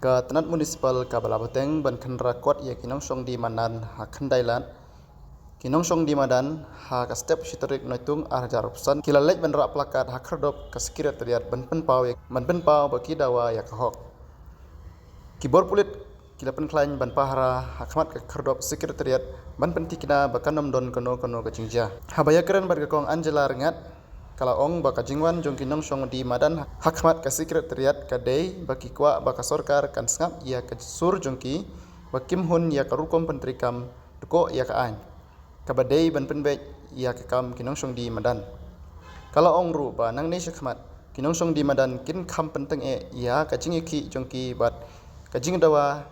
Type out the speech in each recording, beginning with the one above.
Ka tanat municipal ka balaboteng ban khandra kot ya kinong song di manan ha khandailan kinong song di madan ha ka step shitarik noitung arjaropsan kilalek ban ra plakat ha khardop ka sekretariat ban penpau baki dawa ya ka hok kibor pulit kilapan klain ban pahara ha khmat ka khardop sekretariat ban pentikina bakanom don kono ka jingja habaya keren bar ka kong Angela rengat kala ong baka jingwan jong kinong song di madan hakmat ka sekretariat ka dei baki kwa baka sorkar kan sngap ya ka sur jongki bakim hun ya ka rukom pentrikam duko ya ka an ka badei ban penbek ya ka kam kinong song di madan kala ong ru ba nang nei shakmat kinong song di madan kin kham penteng ya ka jingiki jongki bat ka jingdawa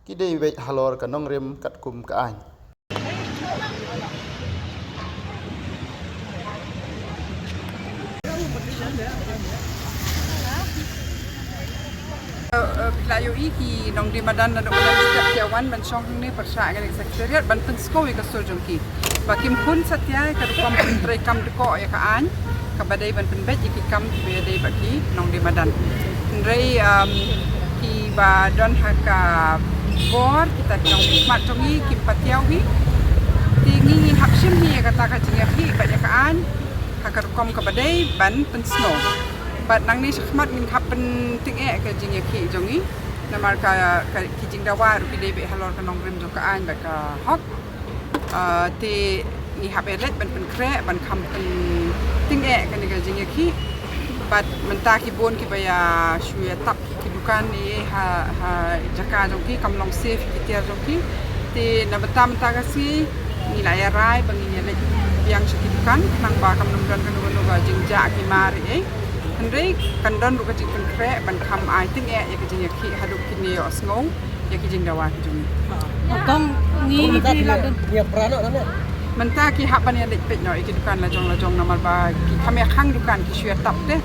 ki dei be halor ka nong rem katkum ka an Pilayo iki nong di madan na ulam setiap kiawan ban syong ni persa kan sekretariat ban pensko ka sojongki bakim kun satya ka rukom pentre kam deko ya ka an ka badai ban penbet iki kam be dai baki nong di madan ndrei ki ba don haka bor kita nong mat jongi ki patiawi tingi hapsim ni kata ka jingi ba ya ka an ka rukom ka badai ban pensno bat nang ni sakmat min happen ting ka jing ya ki jongi namar ka ki jing dawa ru ki debe halor ka nong rim jo ka an ba ka hok te ni habelet ban pen kre ban kham pen ting ka ni ka jing ya ki bat menta ki bon ki baya shuya tap ki dukan ni ha jaka jongi kam long safe ki tiar jongi te na menta ka si ni la ya rai bang ni le yang shi dukan nang ba kam nom dan ka no ga jing ja ki mari Andrei kandon ru kajing kre ban kham ai ting ya kajing ki haduk kini yo sngo ya kajing dawa kajing kong ni di ladon ya prano namanya menta ki hapan ya dek pet no iki dukan lajong namal ba ki kami khang dukan ki syua tap de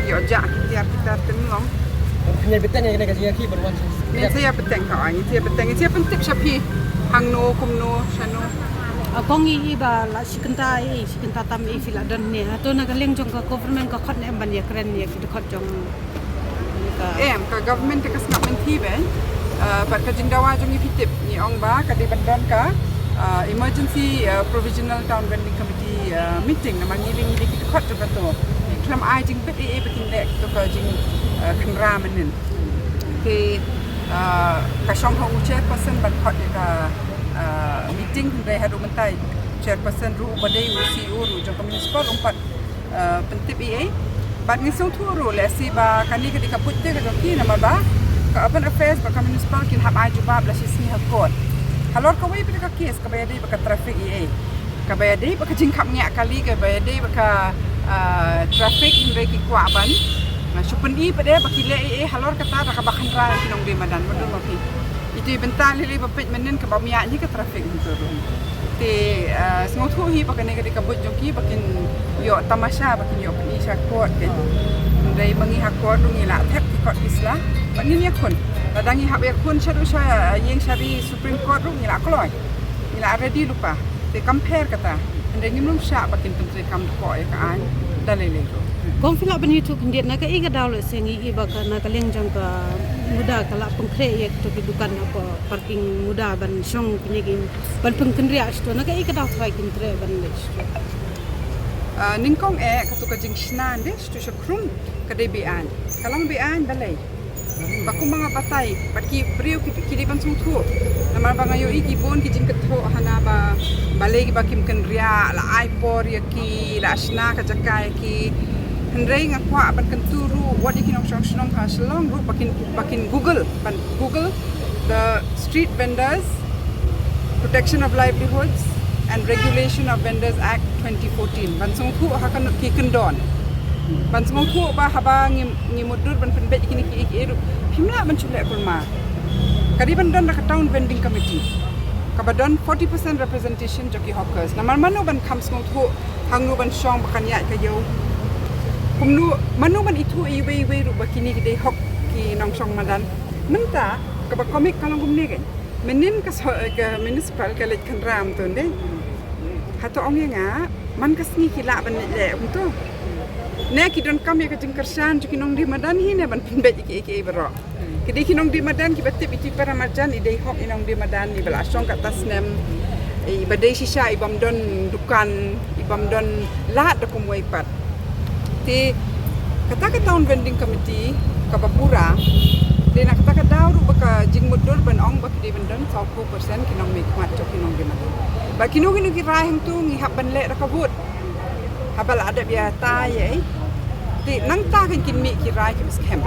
yo ja tiar kita tenong hanya beteng yang kena kasi berwan ni saya beteng ka ai saya beteng saya pentip sapi hang no kum no shano kong iba la sikenta tam fi ladon ni ato na galeng jong ka government ka khot ne ban ya kren ya ki khot jong ka government ka snap menti be bat ka jingdawa jong pitip ni ong ba ka di bandon ka emergency provisional town vending committee meeting na mangiling di ki khot ba to klam ai jing pet betin dek to ka jing khnra manin ke ka shong ho chairperson ban khot ka meeting dari hadu mentai chairperson ru badai CEO ru jong municipal umpat pentip bat ngisong tu ru lesi ba kani ke dikaput te ka joki nama ba ka open affairs ba municipal kin hab aju ba bla sisi hakot halor ka wei ka kes ka bayadai ba ka traffic ka bayadai ba ka jingkap ngak kali ka bayadai ba ka traffic hindai ki kwa ban na supen pada ba kile halor kata ka ba khandra kinong de madan betul maki itu bentar lili bapet menen ke bawah ni ke traffic itu te sengotu hi pakai negara kabut joki bakin yo tamasha bakin yo pani syakot ke dari mengi hakot dungi la tek kot islah bakin ni akun ladangi hab yakun syadu saya yang syari supreme court dungi la kloi ni la ready lupa te compare kata ndai ngimlum syak bakin penteri kam ko ya kan dalile kong fila ban youtube ndiet na ka iga dawl sengi iba ka na kaleng jong ka muda kala pengkre ya to dukan apa parking muda ban syong pinigin ban pengkendria sto na ka iga dawl try kintre ban sto ningkong katu ka jing snan de sto syakrum ka de bian kalang bian balai baku mga patay patki priu ki ban sungtu namar bangayo iki bon ki jing ketho hana ba balai ki bakim kendria la ipor ya ki la asna ka jakai ki Hendrai ngakwa ban kenturu what you can shong ha shalom ru bakin Google the Street Vendors Protection of Livelihoods and Regulation of Vendors Act 2014 ban songku hakan ki kendon ban songku ba haba ngimudur ban penbet kini ki ru himla ban chule kulma kadi ban don ka town vending committee kabadon 40% representation joki hawkers namar mano ban kham songku hangnu ban shong bakanya ka yo kumnu manu ban itu iwe ru bakini gede hok ki nongsong madan menta ka ba komik kalong gumne gen menin ka municipal ka lek kan ram ton de hato ong nga man kasni kila ban le unto ne ki don kam ya ka jingkarsan ki nong di madan hi ne ban pinbe ki bro Kedi kinong di madan ki batip iti para marjan idei hok inong di madan i belasong kat tasnem i badai sisa ibam don dukan ibam don lahat da kumway pat. Ti kata tahun vending committee kabapura di nak kata daw ru baka jingmudur ban ong bak di bendon 20% kinong mikmat cho kinong di madan. Ba kinong ki rai hang tu ngi hab ban le ra kabut. Habal ada biya tay di nang ta kan kin mi ki rai ki skem.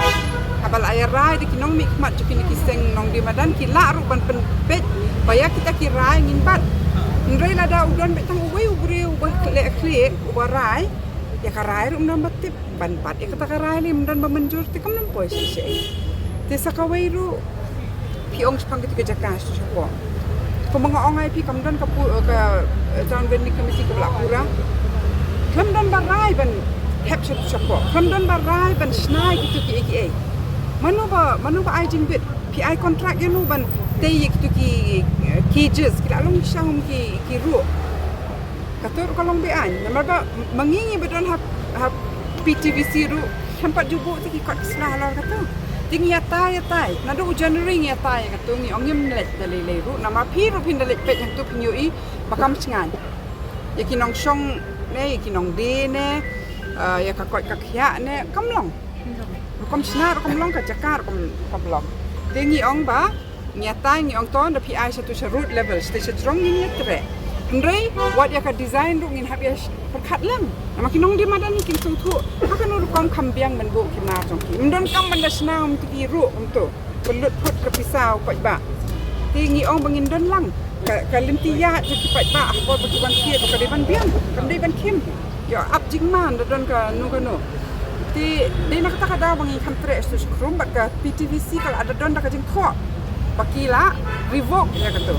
Habal ay rai di kinong mikmat cho kin kiseng nong di madan ki la ru ban pen pet baya kita ki rai ngin bat. Nrai la da udon betang uwe ubri ubah kle kle ubah rai ya ka rai ru nam batip ban pat ya kata ka rai lim dan memenjur ti kam nam poi si. Ti sakawai ru pi ong spang ki jakas tu ko. Ko mga ongay pi kam dan ka town vending committee ko la pura. Kam dan barai ban hep chapo. Kam dan barai ban snai gitu ki eki. Manu ba ai jing bit pi ai contract you ban te gitu ki cages kila long syahum ki ru. Katur kolong be an. Namar ba mangingi bedon hap PTVC ru sempat jubu ti ki kot slah lor katu. Ting yatai. Nado January yatai katu ngi ongim let dalile ru nama pi ru pin dalet pet yang tu pinyui bakam singan. Ya kinong song ne kinong de ne ya ka kot ka khya ne kamlong. Kom snar kamlong ka jakar kamlong. Tingi ong ba nyatai ngi ong ton da PI satu root level station strong ni tre. Ndrei wat ya ka design ru ngin habia perkat lem. Nama kinong di madan ni kin tu akan uru kom kambiang men bu ki na jong ki. Mdon kam banda sna ti ru tu. Pelut put ke pisau pat ba. Tingi ong bangin don lang. Ka limtia je ki pat ba ko bagi ban ki ka de ban biang. Kam de ban kim. Ya up jingman da don ka nu ka no. Ti nak kata kada bangi kantre stu skrum bak ka PTVC kalau ada don dak jing kho bakila revoke ya kata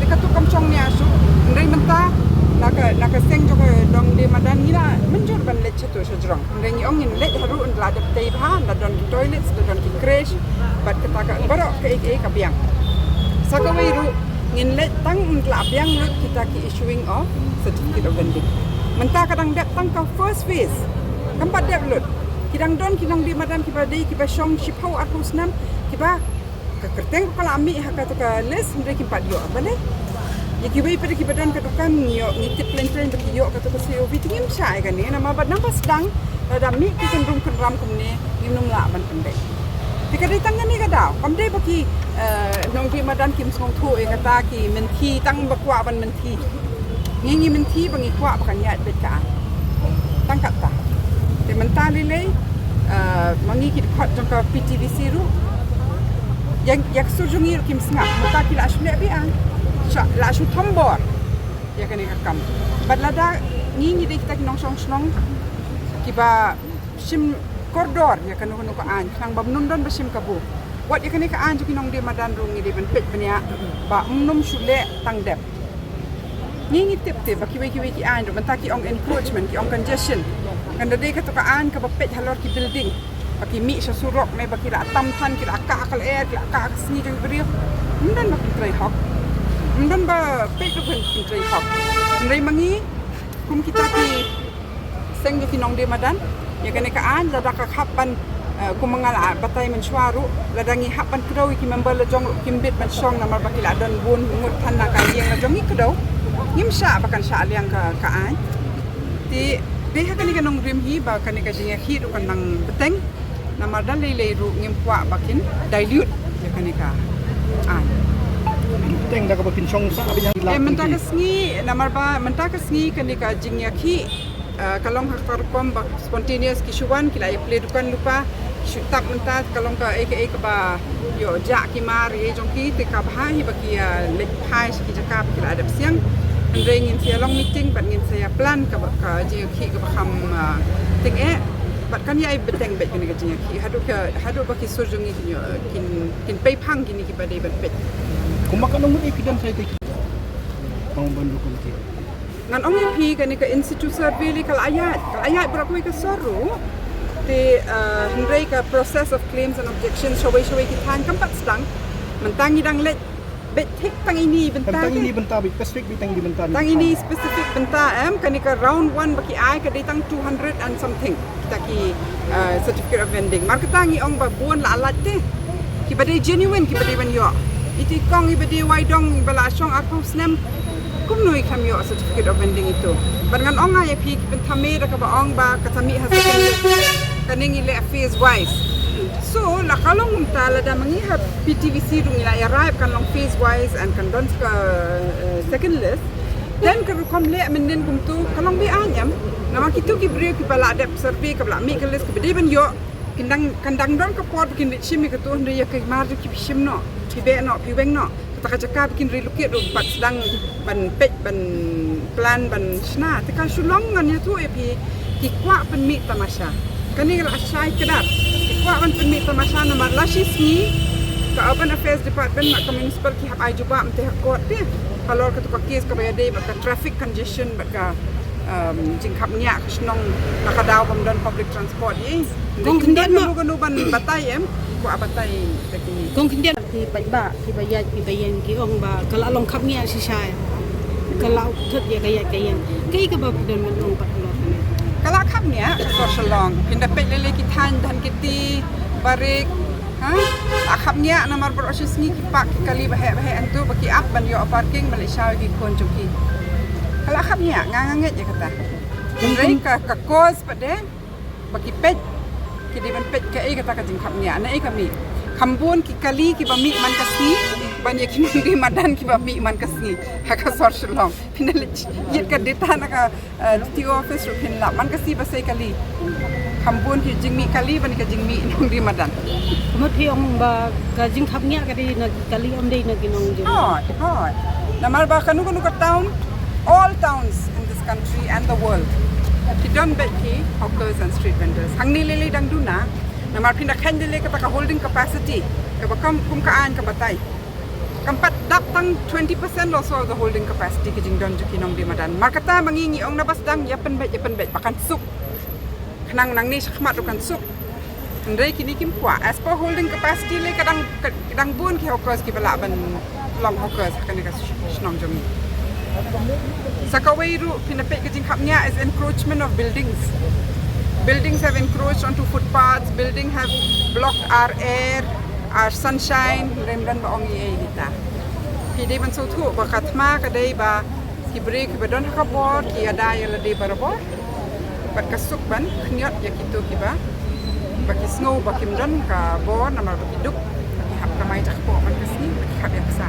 ti katu kamchong ni asu ndai menta nak seng jo dong de madan ila menjur ban let chatu sajrong ndai ni ong in let haru und la de tei ba na don toilets da don ki crash bat kata ka barok ke ka biang sakawai ru ngin let tang und la biang lut kita ki issuing of certificate of vending menta kadang dak tang ka first phase Kampat dia belut. Kidang don kidang di madan kiba dei kiba shong shipau atus nam kiba ka kerteng kala ami haka to ka les ndre kimpat yo abale. Ya kiba ipade kiba don ka dukan yo ngitip plan to yo ka to ka seo vitingim sai kan ni nama bad nama sedang ada mi ki cenderung keram kumne minum la ban pendek. Tika dei tangan ni ka daw. Kam dei baki nong di madan kim song thu e kata ki menti tang bakwa ban menti. Ngi menti bangi kwa bakan yat bet ka. Tangkat ta. Di mentali le mangi ki khot jong ka PTVC ru yang surjungi kim snap mata ki la shule bi an la shu tombor ya kan ka kam badlada ngi de kita nong song snong ki ba sim koridor ya kan no ka an khang bam nun don ba sim ka bu wat ya kan ka an ki nong de madan ru ngi de ben pet benya ba num shule tang dep ngi tip ba ki an ru mata ki ong encroachment ki ong congestion kan dade ka tukaan ka bapet halor ki building paki mi sa surok me baki la tam than ki la ka akal air ki la ka sni jeng brio ndan ba trai hok ndan ba pe ko pen trai hok ndai mangi kum kita ki seng ki nong de madan ya kan ka an la ka khapan kum mangala batai men swaru la dangi hapan kdo ki member la jong kim bit man song namar baki la don bun ngut than na ka yeng la jong ki kdo ngim sha bakan sha liang ka an ti Deha kani kanong rim hi ba kani ka jinga hi ru kanang beteng namar dan lele ru ngim kwa bakin dilute ya kani ka an Beteng dak ba pinsong sa abi yang e menta ka sngi namar ba menta ka sngi kani ka jinga ki kalong hakar kom ba spontaneous ki shuwan ki la ya play dukan lupa shutap menta kalong ka ka ba yo ja ki mar ye jong ki te ka ba hi ba ki le phai ki jakap ki la adap siang Andai ingin saya long meeting, bat ingin saya plan ke JK ke bakam ting bat kan ya beteng bet kini ke JK hadu baki surjungi kin pay pang kini ki badai bat bet. Kumakan umur evidence saya tik. Pangbandu komite. Ngan ong pi kani ke institute survey li kal ayat berapa ke soru the Andai ke process of claims and objections shawai ki than kampat sedang mentangi dang let bet tek tang ini bentar spesifik bitang di bentar tang ini spesifik bentar kani ka round 1 baki ai ka datang 200 and something kita ki certificate of vending. Mar kita ngi ong ba buon la alat te. Ki bade genuine ki bade ban yo. Iti kong i bade waidong bala syong aku snem. Kum noi kam yo certificate of vending itu. Barengan ong ya pi ki ben thame da ka ba ong ba ka tami ha kaning ile phase wise. So la kalong umta la da mangihat PTVC dung ila arrive kan long phase wise and kan don ka second list. Dan kalau kom le menden kum tu kalong bi anyam nama kitu ki bri ki bala adap survey ka bala mi ka list ka bede ben yo kandang don ka pot kin ri chimi ka tu ndu ya ka mar ki shim no ki be no pi weng no ta ka jaka kin ri lukit ru pat sedang ban pet ban plan ban shna ta ka shulong ngan ya tu e pi ki kwa pen mi tamasha kani la shai kedar ki kwa ban pen mi tamasha nama lashi sni ka urban affairs department mak municipal ki hab ai juba mte hakot dia kalau ketua kes ka bayade baka traffic congestion baka jingkap nya kesnong nakadaw pamdan public transport ye Kung kendian mo ganu ban batay ko abatay tekni kung kendian ki ba ki bayat ki bayan ki ong ba kala long khap ngia si sai kala thut ya kaya kai ka ba dan man ong pat lo ne kala khap nya social long pinda pe lele ki than dan kiti barik ha akhap nya namar proses ni ki pak ki kali bahe antu baki up ban yo parking malaysia ki konjuki kala khap nya nganganget ya kata Ndai ka cause pade baki pet ki di ban pet ka e kata ka jing khap nya na e kami khambun ki kali ki bami man kasni ban ye ki ndi madan ki bami man kasni haka social long pinal yet ka data na ka TO office ru pin la man kasi basai kali khambun ki jing mi kali ban ka jing mi nong di madan mo thi ong ba ka jing khap ngia ka di na kali om dei na ginong jing hot namar ba kanu ka town all towns in this country and the world ki don bet ki hawkers and street vendors hangni lele dang duna namar pinda khandele ka taka holding capacity ka bakam kum ka an ka batay kampat dap tang 20% also of the holding capacity ki jing don juki nong di madan markata mangingi ong nabas dang yapen bet bakan suk khnang nang ni khmat kan suk ndai kini kim kwa as per holding capacity le kadang bun ki hawkers ki bala ban long hawkers kan ka snong jomi Sakawairu pinapit ka jing khapnya is encroachment of buildings. Buildings have encroached onto footpaths. Buildings have blocked our air, our sunshine. Remdan ba ongi ay dita. Kidi ban so thu ba katma kadai ba ki break ba don kabor ki ada ya lade barabor. Ba kasuk ban khnyot ya kitu ki ba. Ba ki snow ba kim don ka bor na ma ba ki duk. Ki hap kamay takpo man kasni ki hap ya kasa.